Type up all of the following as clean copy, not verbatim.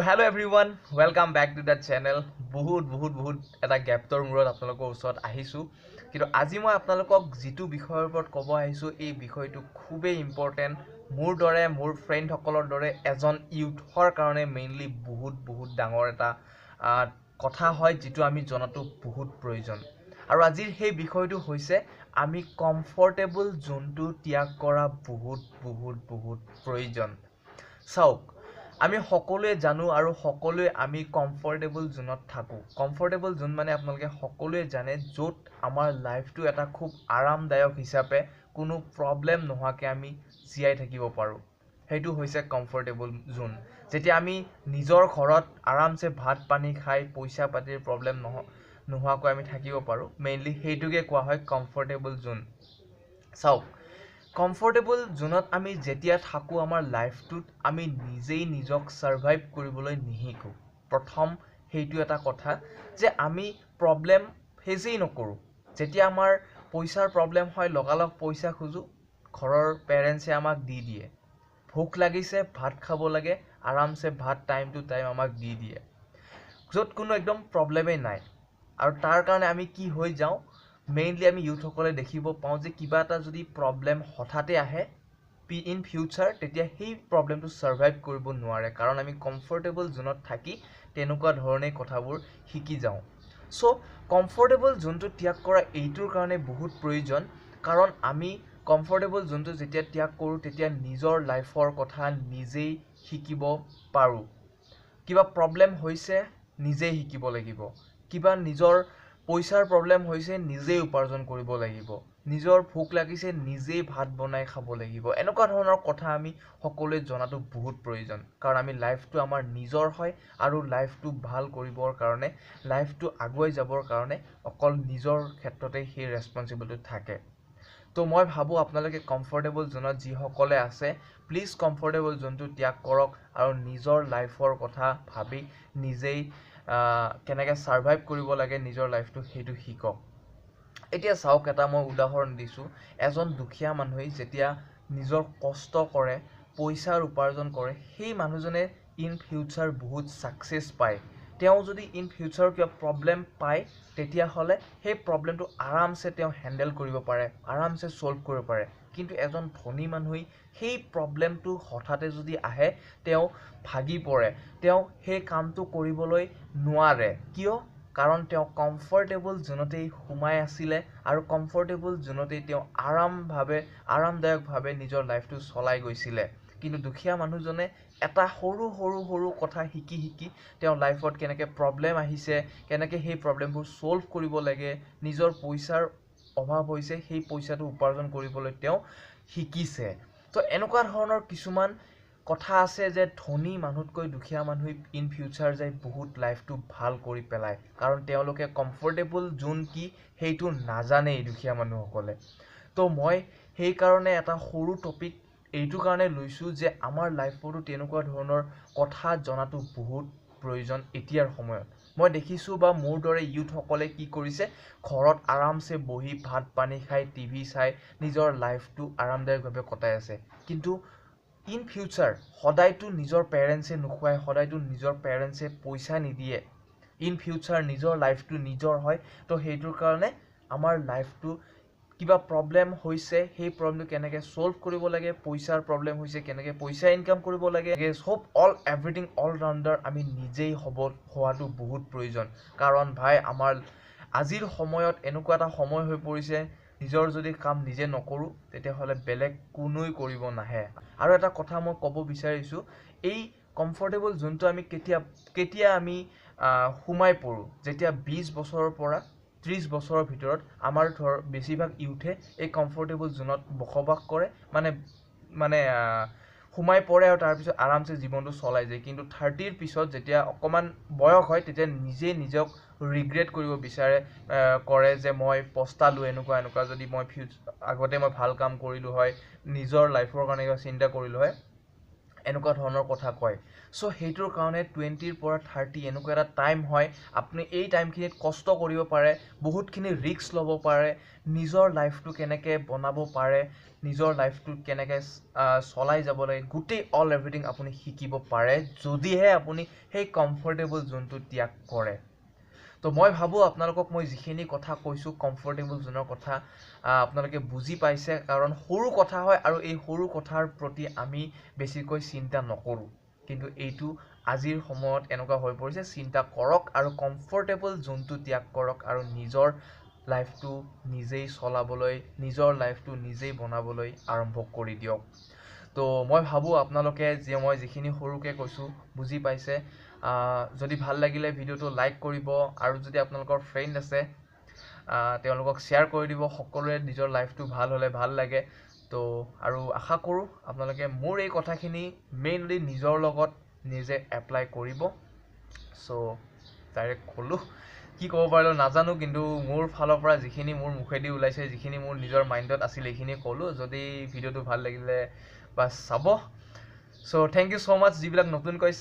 Hello everyone, welcome back to the channel. বহুত এটা গ্যাপৰ মূৰত আপোনালোকৰ ওচৰত আহিছো। কিন্তু আজি মই আপোনালোকক যেটো বিষয়ৰ ওপৰত ক'ব আহিছো এই বিষয়টো খুবেই ইম্পৰ্টেন্ট। মোৰ দৰে মোৰ ফ্ৰেণ্ড সকলৰ দৰে এজন ইউথৰ কাৰণে মেইনলি বহুত ডাঙৰ এটা কথা হয় যেটো আমি জনাটো বহুত প্ৰয়োজন। আৰু আজিৰ সেই বিষয়টো হৈছে আমি কমফৰ্টেবল জোনটো ত্যাগ কৰা বহুত প্ৰয়োজন। চাওক, আমি সকলোৱে জানো আৰু সকলোৱে আমি কমফৰ্টেবল জোনত থাকো। কমফৰ্টেবল জোন মানে আপোনালোকে সকলোৱে জানে য'ত আমাৰ লাইফটো এটা খুব আৰামদায়ক হিচাপে কোনো প্ৰব্লেম নোহোৱাকৈ আমি জীয়াই থাকিব পাৰোঁ। সেইটো হৈছে কমফৰ্টেবল জোন। যেতিয়া আমি নিজৰ ঘৰত আৰামছে ভাত পানী খাই পইচা পাতিৰ প্ৰব্লেম নোহোৱাকৈ আমি থাকিব পাৰোঁ, মেইনলি সেইটোকে কোৱা হয় কমফৰ্টেবল জোন। চাওক, কমফৰ্টেবল জোনত আমি যেতিয়া থাকোঁ আমাৰ লাইফটোত আমি নিজেই নিজক সাৰ্ভাইভ কৰিবলৈ নিশিকোঁ। প্ৰথম সেইটো এটা কথা যে আমি প্ৰব্লেম ফেচেই নকৰোঁ। যেতিয়া আমাৰ পইচাৰ প্ৰব্লেম হয় লগালগ পইচা খোজোঁ, ঘৰৰ পেৰেণ্টছে আমাক দি দিয়ে। ভোক লাগিছে ভাত খাব লাগে, আৰামছে ভাত টাইম টু টাইম আমাক দি দিয়ে, য'ত কোনো একদম প্ৰব্লেমেই নাই। আৰু তাৰ কাৰণে আমি কি হৈ যাওঁ, মেইনলি আমি ইউথসকলে দেখিব পাওঁ যে কিবা এটা যদি প্ৰব্লেম হঠাতে আহে ইন ফিউচাৰ, তেতিয়া সেই প্ৰব্লেমটো সাৰ্ভাইভ কৰিব নোৱাৰে, কাৰণ আমি কমফৰ্টেবল জোনত থাকি তেনেকুৱা ধৰণে কথাবোৰ শিকি যাওঁ। চ' কমফৰ্টেবল জোনটো ত্যাগ কৰা এইটোৰ কাৰণে বহুত প্ৰয়োজন, কাৰণ আমি কমফৰ্টেবল জোনটো যেতিয়া ত্যাগ কৰোঁ তেতিয়া নিজৰ লাইফৰ কথা নিজেই শিকিব পাৰোঁ। কিবা প্ৰব্লেম হৈছে নিজেই শিকিব লাগিব, কিবা নিজৰ পইচাৰ প্ৰব্লেম হৈছে নিজেই উপাৰ্জন কৰিব লাগিব, নিজৰ ভোক লাগিছে নিজেই ভাত বনাই খাব লাগিব। এনেকুৱা ধৰণৰ কথা আমি সকলোৱে জনাটো বহুত প্ৰয়োজন, কাৰণ আমি লাইফটো আমাৰ নিজৰ হয় আৰু লাইফটো ভাল কৰিবৰ কাৰণে, লাইফটো আগুৱাই যাবৰ কাৰণে অকল নিজৰ ক্ষেত্ৰতে সেই ৰেছপনচিবিলিটি থাকে। তো মই ভাবোঁ আপোনালোকে কমফৰ্টেবল জোনত যিসকলে আছে প্লিজ কমফৰ্টেবল জোনটো ত্যাগ কৰক আৰু নিজৰ লাইফৰ কথা ভাবি নিজেই কেনেকৈ সাৰ্ভাইভ কৰিব লাগে নিজৰ লাইফটো সেইটো শিকক। এতিয়া চাওক, এটা মই উদাহৰণ দিছোঁ। এজন দুখীয়া মানুহে যেতিয়া নিজৰ কষ্ট কৰে, পইচাৰ উপাৰ্জন কৰে, সেই মানুহজনে ইন ফিউচাৰ বহুত ছাকচেছ পায়। তেওঁ যদি ইন ফিউচাৰ কিবা প্ৰব্লেম পায় তেতিয়াহ'লে সেই প্ৰব্লেমটো আৰামছে তেওঁ হেণ্ডেল কৰিব পাৰে, আৰামছে ছল্ভ কৰিব পাৰে। কিন্তু এজন ধনী মানুহে সেই প্ৰব্লেমটো হঠাতে যদি আহে তেওঁ ভাগি পৰে, তেওঁ সেই কামটো কৰিবলৈ নোৱাৰে। কিয়? কাৰণ তেওঁ কমফৰ্টেবল জোনতেই সোমাই আছিলে আৰু কমফৰ্টেবল জোনতেই তেওঁ আৰামদায়কভাৱে নিজৰ লাইফটো চলাই গৈছিলে। কিন্তু দুখীয়া মানুহজনে এটা সৰু কথা শিকি তেওঁ লাইফত কেনেকৈ প্ৰব্লেম আহিছে, কেনেকৈ সেই প্ৰব্লেমবোৰ ছল্ভ কৰিব লাগে, নিজৰ পইচাৰ অভাৱ হৈছে সেই পইচাটো উপাৰ্জন কৰিবলৈ তেওঁ শিকিছে। তো এনেকুৱা ধৰণৰ কিছুমান কথা আছে যে ধনী মানুহতকৈ দুখীয়া মানুহে ইন ফিউচাৰ যাই বহুত লাইফটো ভাল কৰি পেলায়, কাৰণ তেওঁলোকে কমফৰ্টেবল জোন কি সেইটো নাজানেই দুখীয়া মানুহসকলে। তো মই সেইকাৰণে এটা সৰু টপিক এইটো কাৰণে লৈছোঁ যে আমাৰ লাইফতো তেনেকুৱা ধৰণৰ কথা জনাটো বহুত প্ৰয়োজন এতিয়াৰ সময়ত। মই দেখিছোঁ বা মোৰ দৰে ইউথসকলে কি কৰিছে, ঘৰত আৰামছে বহি ভাত পানী খাই টিভি চাই নিজৰ লাইফটো আৰামদায়কভাৱে কটাই আছে। কিন্তু ইন ফিউচাৰ সদায়তো নিজৰ পেৰেণ্টছে নোখোৱাই, সদায়তো নিজৰ পেৰেণ্টছে পইচা নিদিয়ে। ইন ফিউচাৰ নিজৰ লাইফটো নিজৰ হয়। তো সেইটোৰ কাৰণে আমাৰ লাইফটো কিবা প্ৰব্লেম হৈছে সেই প্ৰব্লেমটো কেনেকৈ ছল্ভ কৰিব লাগে, পইচাৰ প্ৰব্লেম হৈছে কেনেকৈ পইচা ইনকাম কৰিব লাগে, চব এভৰিথিং অলৰাউণ্ডাৰ আমি নিজেই হোৱাটো বহুত প্ৰয়োজন। কাৰণ ভাই, আমাৰ আজিৰ সময়ত এনেকুৱা এটা সময় হৈ পৰিছে, নিজৰ যদি কাম নিজে নকৰোঁ তেতিয়াহ'লে বেলেগ কোনোৱে কৰিব নাহে। আৰু এটা কথা মই ক'ব বিচাৰিছোঁ, এই কমফৰ্টেবল জোনটো আমি কেতিয়া আমি সোমাই পৰোঁ, যেতিয়া 20 বছৰৰ পৰা 30 বছৰৰ ভিতৰত আমাৰ বেছিভাগ ইউথে এই কমফৰ্টেবল জোনত বসবাস কৰে, মানে সোমাই পৰে আৰু তাৰপিছত আৰামছে জীৱনটো চলাই যায়। কিন্তু 30ৰ পিছত যেতিয়া অকণমান বয়স হয় তেতিয়া নিজক ৰিগ্ৰেট কৰিব কৰে যে মই পস্তালোঁ এনেকুৱা যদি মই আগতে মই ভাল কাম কৰিলোঁ হয়, নিজৰ লাইফৰ কাৰণে কিবা চিন্তা কৰিলোঁ হয়, এনেকুৱা ধৰণৰ কথা কয়। সো সেইটোৰ কাৰণে 20ৰ পৰা 30 এনেকুৱা এটা টাইম হয় আপুনি এই টাইমখিনিত কষ্ট কৰিব পাৰে বহুতখিনি ৰিস্ক ল'ব পাৰে নিজৰ লাইফটো কেনেকৈ বনাব পাৰে নিজৰ লাইফটো কেনেকৈ চলাই যাব লাগে গোটেই অল এভৰিথিং আপুনি শিকিব পাৰে যদিহে আপুনি সেই কমফৰ্টেবল জোনটো ত্যাগ কৰে তো মই ভাবোঁ আপোনালোকক মই যিখিনি কথা কৈছোঁ কমফৰ্টেবল জোনৰ কথা আপোনালোকে বুজি পাইছে কাৰণ সৰু কথা হয় আৰু এই সৰু কথাৰ প্ৰতি আমি বেছিকৈ চিন্তা নকৰোঁ কিন্তু এইটো আজিৰ সময়ত এনেকুৱা হৈ পৰিছে চিন্তা কৰক আৰু কমফৰ্টেবল জোনটো ত্যাগ কৰক আৰু নিজৰ লাইফটো নিজেই চলাবলৈ নিজৰ লাইফটো নিজেই বনাবলৈ আৰম্ভ কৰি দিয়ক তো মই ভাবোঁ আপোনালোকে যে মই যিখিনি সৰুকৈ কৈছোঁ বুজি পাইছে যদি ভাল লাগিলে ভিডিঅ'টো লাইক কৰিব আৰু যদি আপোনালোকৰ ফ্ৰেণ্ড আছে তেওঁলোকক শ্বেয়াৰ কৰি দিব সকলোৰে নিজৰ লাইফটো ভাল হ'লে ভাল লাগে তো আৰু আশা কৰোঁ আপোনালোকে মোৰ এই কথাখিনি মেইনলি নিজৰ লগত নিজে এপ্লাই কৰিব চ' ডাইৰেক্ট ক'লোঁ কি ক'ব পাৰিলোঁ নাজানো কিন্তু মোৰ ফালৰ পৰা যিখিনি মোৰ মুখেদি ওলাইছে যিখিনি মোৰ নিজৰ মাইণ্ডত আছিল এইখিনি ক'লোঁ যদি ভিডিঅ'টো ভাল লাগিলে বাছ চাব চ' থেংক ইউ ছ' মাছ যিবিলাক নতুনকৈ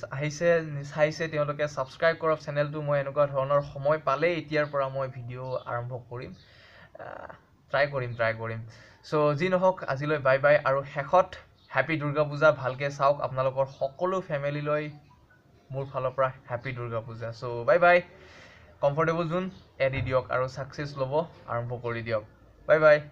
চাইছে তেওঁলোকে ছাবস্ক্ৰাইব কৰক চেনেলটো মই এনেকুৱা ধৰণৰ সময় পালেই এতিয়াৰ পৰা মই ভিডিঅ' আৰম্ভ কৰিম ট্ৰাই কৰিম চ' যি নহওক আজিলৈ বাই বাই আৰু শেষত হেপী দুৰ্গা পূজা ভালকৈ চাওক আপোনালোকৰ সকলো ফেমিলিলৈ মোৰ ফালৰ পৰা হেপী দুৰ্গা পূজা চ' বাই বাই কমফৰ্টেবল জোন এৰি দিয়ক আৰু ছাকচেছ ল'ব আৰম্ভ কৰি দিয়ক বাই বাই